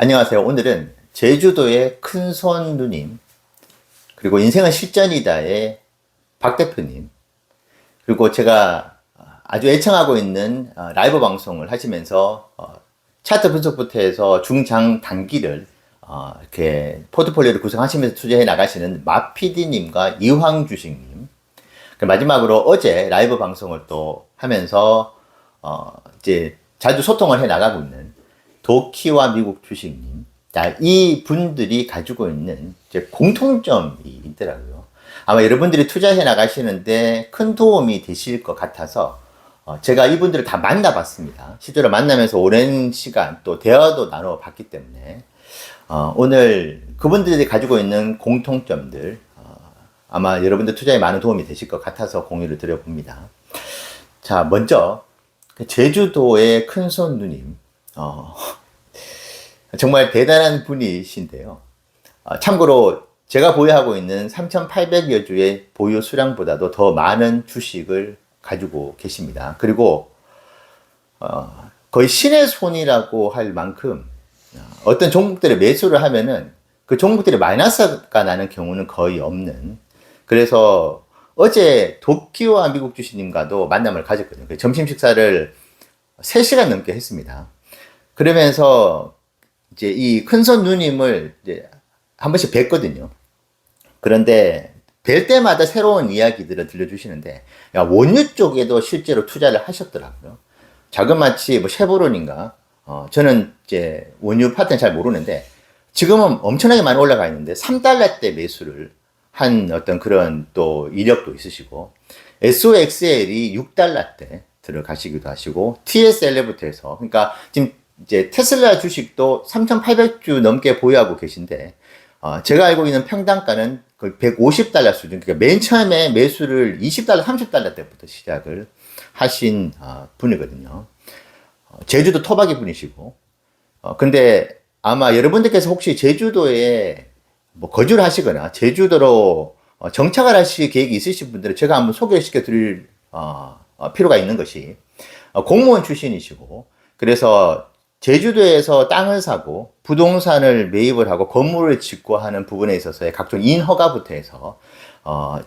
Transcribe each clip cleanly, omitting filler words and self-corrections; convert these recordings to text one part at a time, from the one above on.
안녕하세요. 오늘은 제주도의 큰손 누님, 그리고 인생은 실전이다의 박 대표님, 그리고 제가 아주 애청하고 있는 라이브 방송을 하시면서 차트 분석부터 해서 중장 단기를 이렇게 포트폴리오를 구성하시면서 투자해 나가시는 마피디님과 이황 주식님, 마지막으로 어제 라이브 방송을 또 하면서 이제 자주 소통을 해 나가고 있는 도키와 미국 주식님. 자, 이 분들이 가지고 있는 이제 공통점이 있더라고요. 아마 여러분들이 투자해 나가시는데 큰 도움이 되실 것 같아서 제가 이분들을 다 만나봤습니다. 실제로 만나면서 오랜 시간 또 대화도 나눠봤기 때문에 오늘 그분들이 가지고 있는 공통점들 아마 여러분들 투자에 많은 도움이 되실 것 같아서 공유를 드려봅니다. 자, 먼저 제주도의 큰손 누님, 정말 대단한 분이신데요. 참고로 제가 보유하고 있는 3,800여 주의 보유 수량보다도 더 많은 주식을 가지고 계십니다. 그리고 거의 신의 손이라고 할 만큼 어떤 종목들에 매수를 하면은 그 종목들이 마이너스가 나는 경우는 거의 없는, 그래서 어제 도쿄와 미국 주식님과도 만남을 가졌거든요. 점심 식사를 3시간 넘게 했습니다. 그러면서 이제 이 큰손 누님을 이제 한 번씩 뵀거든요. 그런데 뵐 때마다 새로운 이야기들을 들려주시는데, 야, 원유 쪽에도 실제로 투자를 하셨더라고요. 자그마치 뭐 쉐보론인가, 저는 이제 원유 파트는 잘 모르는데 지금은 엄청나게 많이 올라가 있는데 3달러대 매수를 한 어떤 그런 또 이력도 있으시고, SOXL이 6달러대 들어가시기도 하시고, TSL부터 해서, 그러니까 지금 이제 테슬라 주식도 3,800주 넘게 보유하고 계신데, 제가 알고 있는 평단가는 거의 150달러 수준, 그러니까 맨 처음에 매수를 20달러, 30달러 때부터 시작을 하신 분이거든요. 제주도 토박이 분이시고, 근데 아마 여러분들께서 혹시 제주도에 뭐 거주를 하시거나 제주도로 정착을 하실 계획이 있으신 분들은 제가 한번 소개시켜 드릴 필요가 있는 것이, 공무원 출신이시고, 그래서 제주도에서 땅을 사고 부동산을 매입을 하고 건물을 짓고 하는 부분에 있어서의 각종 인허가부터 해서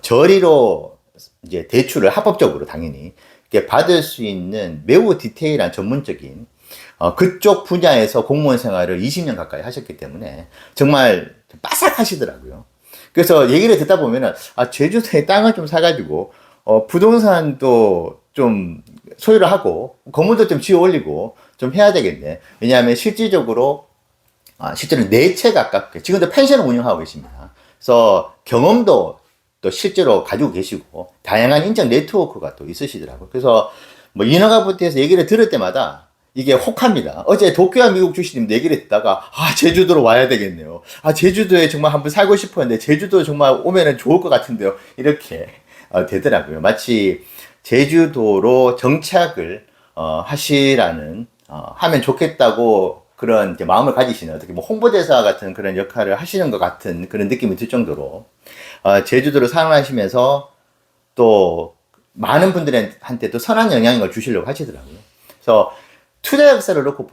저리로 이제 대출을 합법적으로 당연히 이렇게 받을 수 있는 매우 디테일한 전문적인 그쪽 분야에서 공무원 생활을 20년 가까이 하셨기 때문에 정말 빠삭하시더라고요. 그래서 얘기를 듣다 보면은 제주도에 땅을 좀 사가지고 부동산도 좀 소유를 하고 건물도 좀 지어 올리고 좀 해야 되겠네. 왜냐하면 실질적으로 실제로 4채 가깝게 지금도 펜션을 운영하고 계십니다. 그래서 경험도 또 실제로 가지고 계시고 다양한 인적 네트워크가 또 있으시더라고요. 그래서 뭐 인허가부터 해서 얘기를 들을 때마다 이게 혹합니다. 어제 도쿄와 미국 주식님 얘기를 듣다가 제주도로 와야 되겠네요. 제주도에 정말 한번 살고 싶었는데 제주도 정말 오면은 좋을 것 같은데요. 이렇게 되더라고요. 마치 제주도로 정착을 하시라는 하면 좋겠다고 그런 이제 마음을 가지시는, 어떻게 뭐 홍보대사 같은 그런 역할을 하시는 것 같은 그런 느낌이 들 정도로 제주도를 사랑하시면서 또 많은 분들한테 또 선한 영향을 주시려고 하시더라고요. 그래서 투자 역사를 놓고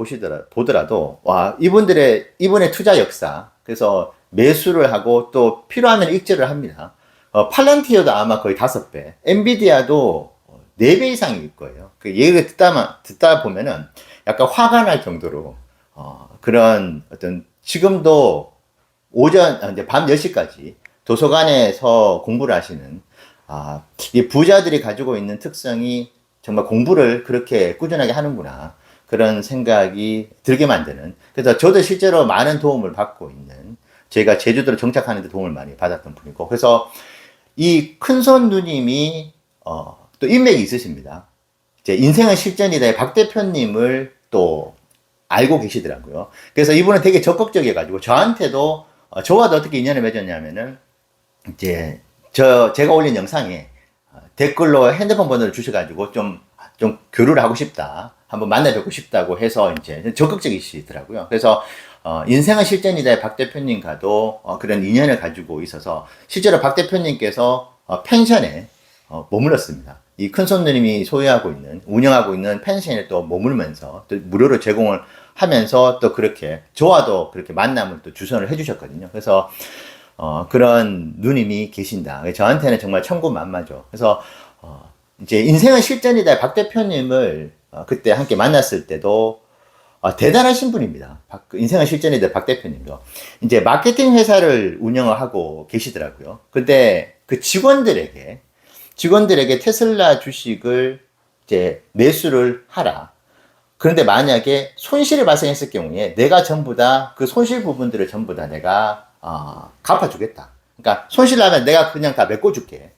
보더라도 이분의 투자 역사, 그래서 매수를 하고 또 필요하면 익절을 합니다. 팔란티어도 아마 거의 5배, 엔비디아도 4배 이상일 거예요. 그 얘기를 듣다 보면은 약간 화가 날 정도로, 그런 어떤, 지금도 이제 밤 10시까지 도서관에서 공부를 하시는, 이 부자들이 가지고 있는 특성이 정말 공부를 그렇게 꾸준하게 하는구나. 그런 생각이 들게 만드는. 그래서 저도 실제로 많은 도움을 받고 있는, 제가 제주도로 정착하는 데 도움을 많이 받았던 분이고, 그래서 이 큰손 누님이, 또 인맥이 있으십니다. 이제 인생은 실전이다의 박 대표님을 또 알고 계시더라고요. 그래서 이분은 되게 적극적이어가지고 저한테도, 저와도 어떻게 인연을 맺었냐면은, 이제 제가 올린 영상에 댓글로 핸드폰 번호를 주셔가지고 좀 교류를 하고 싶다, 한번 만나 뵙고 싶다고 해서 이제 적극적이시더라고요. 그래서 인생은 실전이다의 박 대표님과도 그런 인연을 가지고 있어서 실제로 박 대표님께서 펜션에 머물렀습니다. 이 큰손 누님이 운영하고 있는 펜션에 또 머물면서 또 무료로 제공을 하면서 또 그렇게 저와도 그렇게 만남을 또 주선을 해주셨거든요. 그래서 그런 누님이 계신다. 저한테는 정말 천군만마죠. 그래서 이제 인생은 실전이다. 박 대표님을 그때 함께 만났을 때도 대단하신 분입니다. 인생은 실전이다. 박 대표님도 이제 마케팅 회사를 운영을 하고 계시더라고요. 근데 그 직원들에게 테슬라 주식을 이제 매수를 하라. 그런데 만약에 손실이 발생했을 경우에 내가 전부 다 그 손실 부분들을 전부 다 내가 갚아주겠다. 그러니까 손실 나면 내가 그냥 다 메꿔줄게.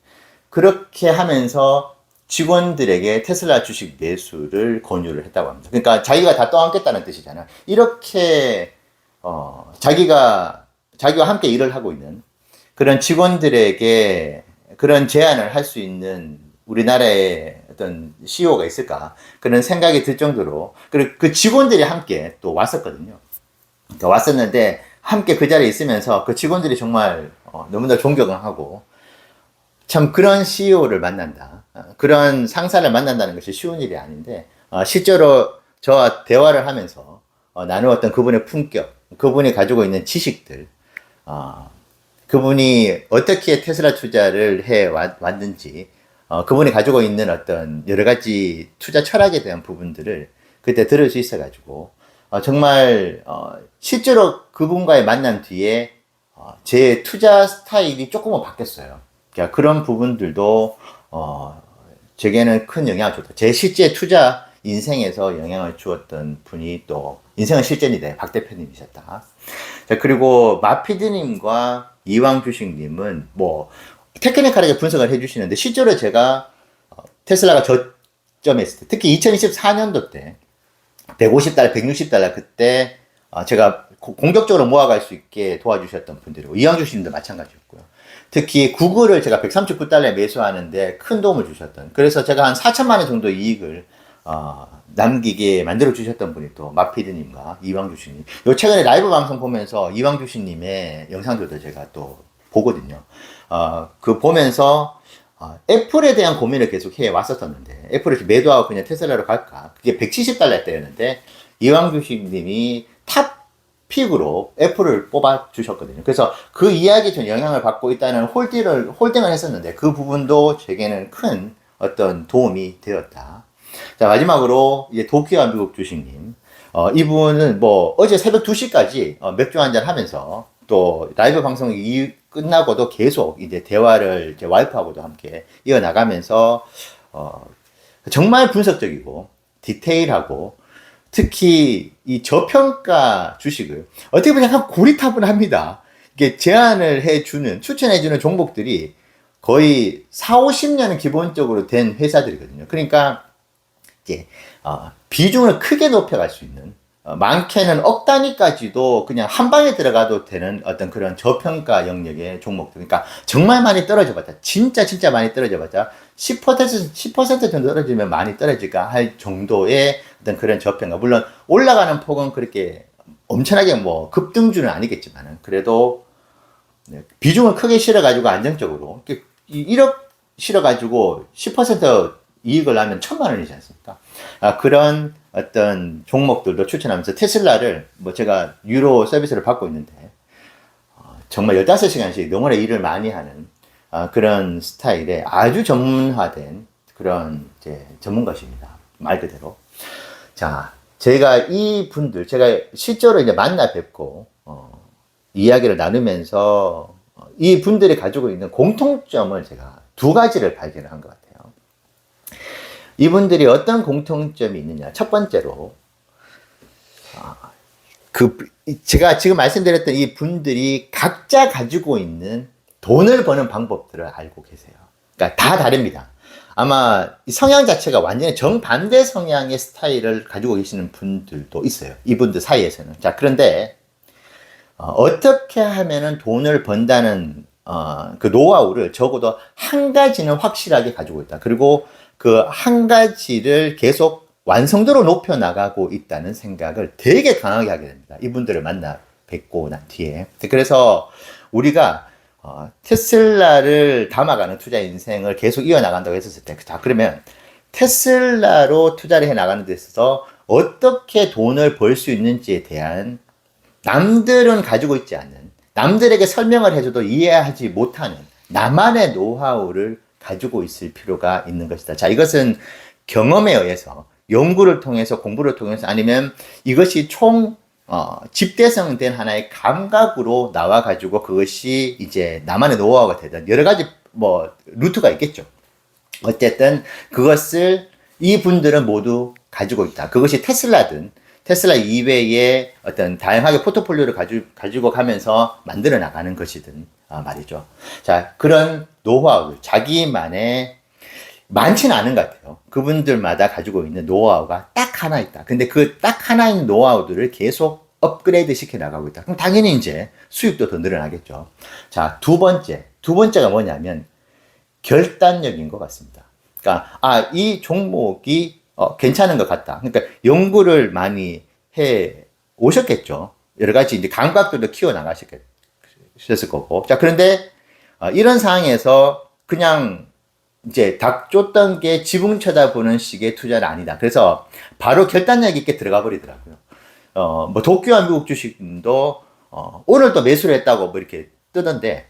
그렇게 하면서 직원들에게 테슬라 주식 매수를 권유를 했다고 합니다. 그러니까 자기가 다 떠안겠다는 뜻이잖아. 이렇게 자기와 함께 일을 하고 있는 그런 직원들에게 그런 제안을 할 수 있는 우리나라의 어떤 CEO가 있을까 그런 생각이 들 정도로 그리고 그 직원들이 함께 또 왔었거든요. 그러니까 왔었는데 함께 그 자리에 있으면서 그 직원들이 정말 너무나 존경을 하고 참 그런 CEO를 만난다. 그런 상사를 만난다는 것이 쉬운 일이 아닌데 실제로 저와 대화를 하면서 나누었던 그분의 품격, 그분이 가지고 있는 지식들, 그분이 어떻게 테슬라 투자를 해 왔는지, 그분이 가지고 있는 어떤 여러 가지 투자 철학에 대한 부분들을 그때 들을 수 있어가지고, 정말, 실제로 그분과의 만남 뒤에, 제 투자 스타일이 조금은 바뀌었어요. 그러니까 그런 부분들도, 제게는 큰 영향을 줬다. 제 실제 투자 인생에서 영향을 주었던 분이 또, 인생은 실전이다. 박 대표님이셨다. 자, 그리고 마피드님과 이왕주식님은 뭐 테크니컬하게 분석을 해주시는데 실제로 제가 테슬라가 저점했을 때 특히 2024년도 때 150달러, 160달러 그때 제가 공격적으로 모아갈 수 있게 도와주셨던 분들이고 이왕주식님도 마찬가지였고요. 특히 구글을 제가 139달러에 매수하는데 큰 도움을 주셨던 그래서 제가 한 4천만 원 정도 이익을 남기게 만들어 주셨던 분이 또 마피드님과 이왕주식님. 요 최근에 라이브 방송 보면서 이왕주식님의 영상들도 제가 또 보거든요. 그 보면서 애플에 대한 고민을 계속 해 왔었었는데 애플을 매도하고 그냥 테슬라로 갈까? 그게 170달러 때였는데 이왕주식님이 탑 픽으로 애플을 뽑아 주셨거든요. 그래서 그 이야기에 전 영향을 받고 있다는 홀딩을 했었는데 그 부분도 제게는 큰 어떤 도움이 되었다. 자, 마지막으로, 이제 도쿄와 미국 주식님. 이분은 뭐, 어제 새벽 2시까지 맥주 한잔 하면서 또 라이브 방송이 끝나고도 계속 이제 대화를 제 와이프하고도 함께 이어나가면서, 정말 분석적이고, 디테일하고, 특히 이 저평가 주식을 어떻게 보면 약간 고리타분합니다. 이게 제안을 해주는, 추천해주는 종목들이 거의 4, 50년은 기본적으로 된 회사들이거든요. 그러니까, 이제 비중을 크게 높여갈 수 있는 많게는 억 단위까지도 그냥 한 방에 들어가도 되는 어떤 그런 저평가 영역의 종목들. 그러니까 정말 많이 떨어져봤자 진짜 많이 떨어져봤자 10% 정도 떨어지면 많이 떨어질까 할 정도의 어떤 그런 저평가. 물론 올라가는 폭은 그렇게 엄청나게 뭐 급등주는 아니겠지만은 그래도 비중을 크게 실어가지고 안정적으로 1억 실어가지고 10% 이익을 하면 1,000만 원이지 않습니까? 그런 어떤 종목들도 추천하면서 테슬라를 뭐 제가 유로 서비스를 받고 있는데 정말 15시간씩 너무나 일을 많이 하는 그런 스타일의 아주 전문화된 그런 이제 전문가십니다. 말 그대로. 자, 제가 실제로 이제 만나 뵙고 이야기를 나누면서 이 분들이 가지고 있는 공통점을 제가 2가지를 발견한 것 같아요. 이분들이 어떤 공통점이 있느냐. 첫 번째로, 제가 지금 말씀드렸던 이 분들이 각자 가지고 있는 돈을 버는 방법들을 알고 계세요. 그러니까 다 다릅니다. 아마 성향 자체가 완전히 정반대 성향의 스타일을 가지고 계시는 분들도 있어요. 이분들 사이에서는. 자, 그런데, 어떻게 하면은 돈을 번다는, 그 노하우를 적어도 한 가지는 확실하게 가지고 있다. 그리고 그 한 가지를 계속 완성도로 높여 나가고 있다는 생각을 되게 강하게 하게 됩니다. 이분들을 만나 뵙고 난 뒤에. 그래서 우리가 테슬라를 담아가는 투자 인생을 계속 이어나간다고 했었을 때, 자, 그러면 테슬라로 투자를 해 나가는 데 있어서 어떻게 돈을 벌 수 있는지에 대한 남들은 가지고 있지 않은, 남들에게 설명을 해줘도 이해하지 못하는 나만의 노하우를 가지고 있을 필요가 있는 것이다. 자, 이것은 경험에 의해서, 연구를 통해서, 공부를 통해서, 아니면 이것이 집대성된 하나의 감각으로 나와가지고 그것이 이제 나만의 노하우가 되든 여러 가지 루트가 있겠죠. 어쨌든 그것을 이분들은 모두 가지고 있다. 그것이 테슬라든 테슬라 이외에 어떤 다양하게 포트폴리오를 가지고 가면서 만들어 나가는 것이든 말이죠. 자, 그런 노하우, 자기만의 많지는 않은 것 같아요. 그분들마다 가지고 있는 노하우가 딱 하나 있다. 근데 그 딱 하나 있는 노하우들을 계속 업그레이드 시켜 나가고 있다. 그럼 당연히 이제 수익도 더 늘어나겠죠. 자, 두 번째가 뭐냐면 결단력인 것 같습니다. 그러니까 이 종목이 괜찮은 것 같다. 그러니까 연구를 많이 해 오셨겠죠. 여러 가지 이제 감각들도 키워 나가셨을 거고. 자, 그런데 이런 상황에서 그냥 이제 닭 쫓던 게 지붕 쳐다보는 식의 투자는 아니다. 그래서 바로 결단력 있게 들어가 버리더라고요. 도쿄와 미국 주식도 오늘 또 매수를 했다고 뭐 이렇게 뜨던데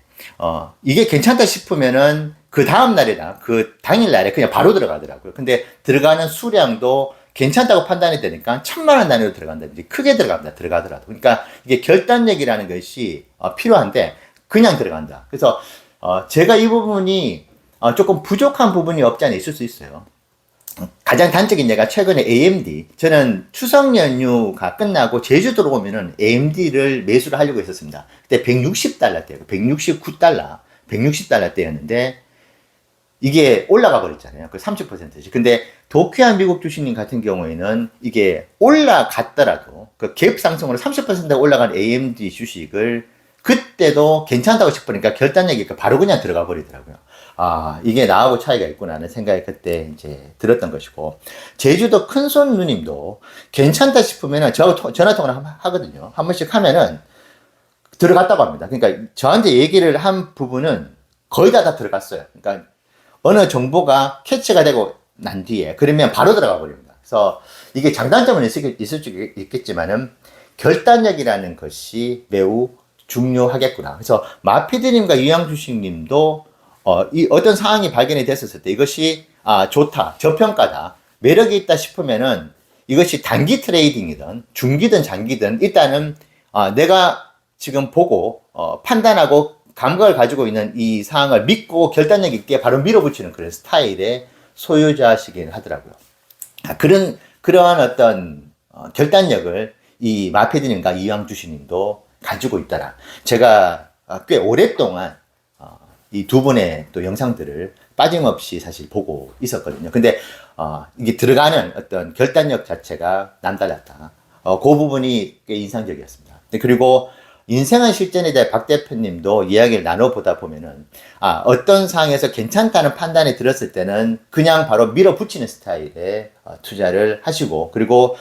이게 괜찮다 싶으면은 그 다음 날이나 그 당일 날에 그냥 바로 들어가더라고요. 근데 들어가는 수량도 괜찮다고 판단이 되니까 1,000만 원 단위로 들어간다든지 크게 들어가더라도. 그러니까 이게 결단력이라는 것이 필요한데 그냥 들어간다. 그래서 제가 이 부분이 조금 부족한 부분이 없지 않아 있을 수 있어요. 가장 단적인 예가 최근에 AMD, 저는 추석 연휴가 끝나고 제주도로 오면은 AMD를 매수를 하려고 했었습니다. 그때 160달러대예요. 169달러, 160달러대였는데 이게 올라가 버렸잖아요. 그 30%지. 근데 도쿄와 미국 주식님 같은 경우에는 이게 올라갔더라도 그 갭 상승으로 30% 올라간 AMD 주식을 그때도 괜찮다고 싶으니까 결단력이 바로 그냥 들어가 버리더라고요. 이게 나하고 차이가 있구나 하는 생각이 그때 이제 들었던 것이고, 제주도 큰손 누님도 괜찮다 싶으면은 저하고 전화통화를 하거든요. 한 번씩 하면은 들어갔다고 합니다. 그러니까 저한테 얘기를 한 부분은 거의 다 들어갔어요. 그러니까 어느 정보가 캐치가 되고 난 뒤에 그러면 바로 들어가 버립니다. 그래서 이게 장단점은 있을 수 있겠지만은 결단력이라는 것이 매우 중요하겠구나. 그래서 마피드님과 유양주식님도 이 어떤 상황이 발견이 됐었을 때 이것이 좋다, 저평가다, 매력이 있다 싶으면은 이것이 단기 트레이딩이든 중기든 장기든 일단은 내가 지금 보고 판단하고 감각을 가지고 있는 이 상황을 믿고 결단력 있게 바로 밀어붙이는 그런 스타일의 소유자시긴 하더라고요. 그러한 어떤 결단력을 이 마피드님과 이왕주시님도 가지고 있더라. 제가 꽤 오랫동안 이 두 분의 또 영상들을 빠짐없이 사실 보고 있었거든요. 근데 이게 들어가는 어떤 결단력 자체가 남달랐다. 그 부분이 꽤 인상적이었습니다. 그리고 인생은 실전에 대해 박 대표님도 이야기를 나눠보다 보면은 어떤 상황에서 괜찮다는 판단이 들었을 때는 그냥 바로 밀어붙이는 스타일의 투자를 하시고, 그리고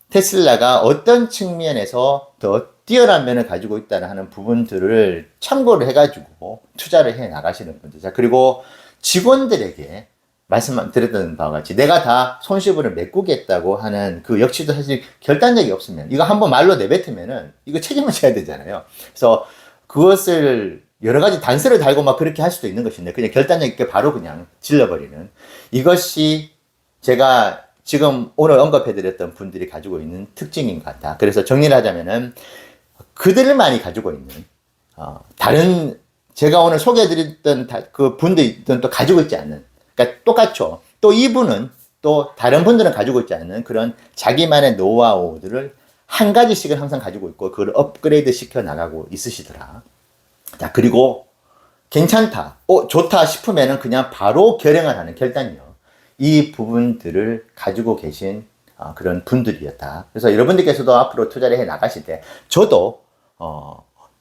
테슬라가 어떤 측면에서 더 뛰어난 면을 가지고 있다는 하는 부분들을 참고를 해가지고 투자를 해 나가시는 분들. 자, 그리고 직원들에게 말씀드렸던 바와 같이 내가 다 손실분을 메꾸겠다고 하는 그 역시도 사실 결단력이 없으면 이거 한번 말로 내뱉으면은 이거 책임을 져야 되잖아요. 그래서 그것을 여러 가지 단서를 달고 막 그렇게 할 수도 있는 것인데 그냥 결단력 있게 바로 그냥 질러버리는, 이것이 제가 지금 오늘 언급해드렸던 분들이 가지고 있는 특징인 것 같다. 그래서 정리를 하자면은 그들만이 가지고 있는 다른 제가 오늘 소개해드렸던 그 분들은 또 가지고 있지 않는, 그러니까 똑같죠. 또 이분은 또 다른 분들은 가지고 있지 않는 그런 자기만의 노하우들을 한 가지씩은 항상 가지고 있고 그걸 업그레이드 시켜 나가고 있으시더라. 자, 그리고 괜찮다, 좋다 싶으면은 그냥 바로 결행을 하는 결단력, 이 부분들을 가지고 계신 그런 분들이었다. 그래서 여러분들께서도 앞으로 투자를 해 나가실 때 저도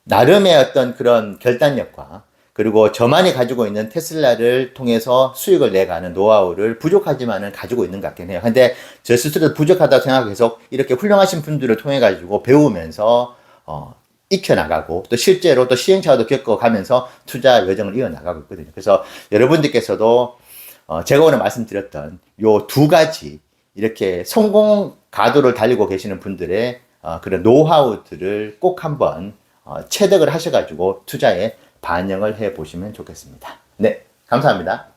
나름의 어떤 그런 결단력과 그리고 저만이 가지고 있는 테슬라를 통해서 수익을 내가는 노하우를 부족하지만은 가지고 있는 것 같긴 해요. 근데 저 스스로 부족하다고 생각해서 이렇게 훌륭하신 분들을 통해 가지고 배우면서 익혀나가고 또 실제로 또 시행착오도 겪어가면서 투자 여정을 이어나가고 있거든요. 그래서 여러분들께서도 제가 오늘 말씀드렸던 요 두 가지 이렇게 성공 가도를 달리고 계시는 분들의 그런 노하우들을 꼭 한번 체득을 하셔가지고 투자에 반영을 해 보시면 좋겠습니다. 네, 감사합니다.